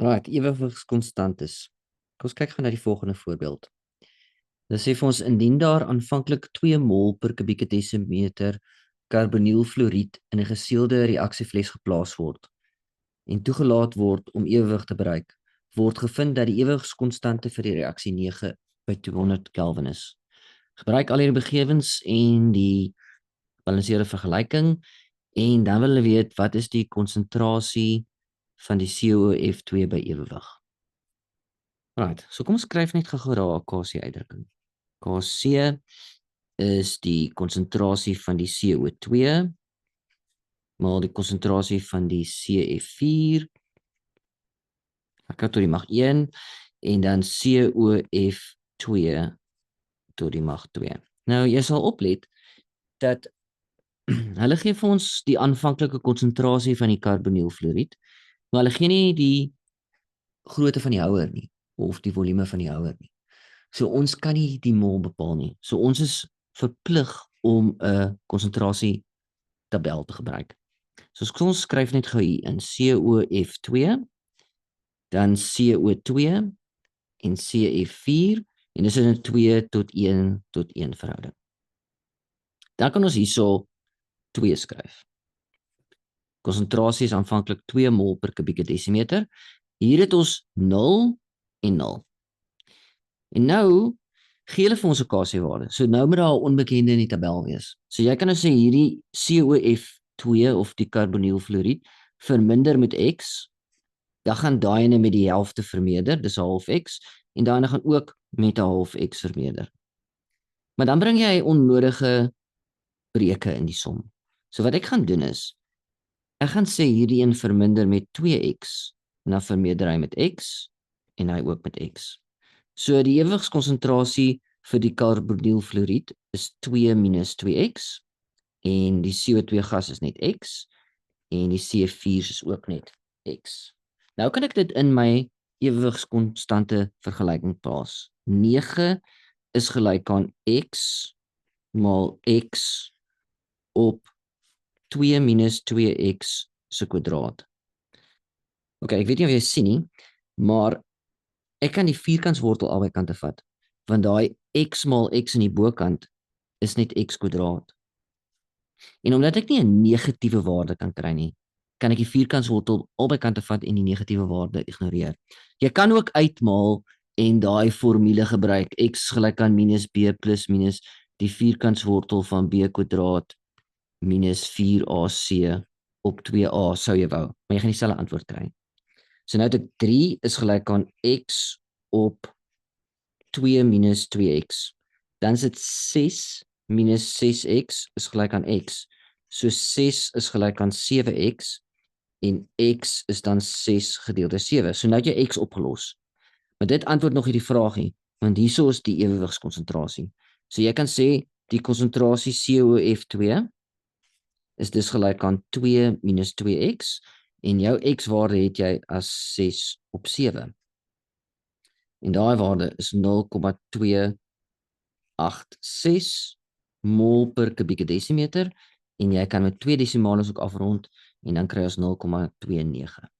Right, ewewigskonstantes. Kom ons kyk gou na die volgende voorbeeld. Dit sê vir ons indien daar aanvanklik 2 mol per kubieke desimeter karbonielfluoried in 'n geseelde reaksiefles geplaas word en toegelaat word om ewewig te bereik, word gevind dat die ewewigskonstante vir die reaksie 9 by 200 Kelvin is. Gebruik al hierdie begewens en die balanseerde vergelyking en dan wil hulle weet wat is die konsentrasie van die COF2 by ewewig. Right, so kom ons skryf net gou-gou daar 'n Kc uitdrukking. Kc is die konsentrasie van die CO2 maal die konsentrasie van die CF4 tot die mag 1 en dan COF2 tot die mag 2. Nou jy sal oplet dat hulle gee vir ons die aanvanklike konsentrasie van die karbonielfluoried, maar hulle gee nie die grootte van die houer nie of die volume van die houer nie. So ons kan nie die mol bepaal nie. So ons is verplig om 'n konsentrasie tabel te gebruik. So ons skryf net gou hier in COF2, dan CO2 en CF4 en dis in 'n 2:1 verhouding. Dan kan ons hierso 2 skryf. Konsentrasie is aanvanklik 2 mol per kubieke desimeter. Hier het ons 0 en 0. En nou gee hulle vir ons 'n Kc-waarde. So nou moet daar 'n onbekende in die tabel wees. So jy kan nou sê hierdie COF2 of die karbonielfluoried verminder met X, dan gaan daai ene met die helfte vermeerder, dis 'n half X, en daai ene gaan ook met 'n half X vermeerder. Maar dan bring jy onnodige breuke in die som. So wat ek gaan doen is, ek gaan sê hierdie een verminder met 2X, en dan vermeerder hy met X, en hy ook met X. So die ewewigskonsentrasie vir die karbonielfluoried is 2 minus 2X, en die CO2 gas is net X, en die CF4 is ook net X. Nou kan ek dit in my ewewigskonstante vergelyking plaas. 9 is gelyk aan X maal X op 2 minus 2X se kwadraat. Ok, ek weet nie of jy sien nie, maar ek kan die vierkantswortel albei kante vat, want daai X maal X in die bokant is net X kwadraat. En omdat ek nie 'n negatiewe waarde kan kry nie, kan ek die vierkantswortel albei kante vat en die negatiewe waarde ignoreer. Jy kan ook uitmaal en daai formule gebruik. X gelyk aan minus B plus minus die vierkantswortel van B kwadraat minus 4AC op 2A sou jy wou, maar jy gaan dieselfde antwoord kry. So nou het ek 3 is gelyk aan X op 2 minus 2X. Dan is dit 6 minus 6X is gelyk aan X. So 6 is gelyk aan 7X en X is dan 6 gedeeld deur 7. So nou het jy X opgelos. Maar dit antwoord nog hierdie vraagie, want hierso is die ewewigskonsentrasie. So jy kan sê die konsentrasie COF2 is dus gelyk aan 2 minus 2X en jou X-waarde het jy as 6 op 7. En daai waarde is 0,286 mol per kubieke desimeter en jy kan met 2 desimale ook afrond en dan kry ons 0,29.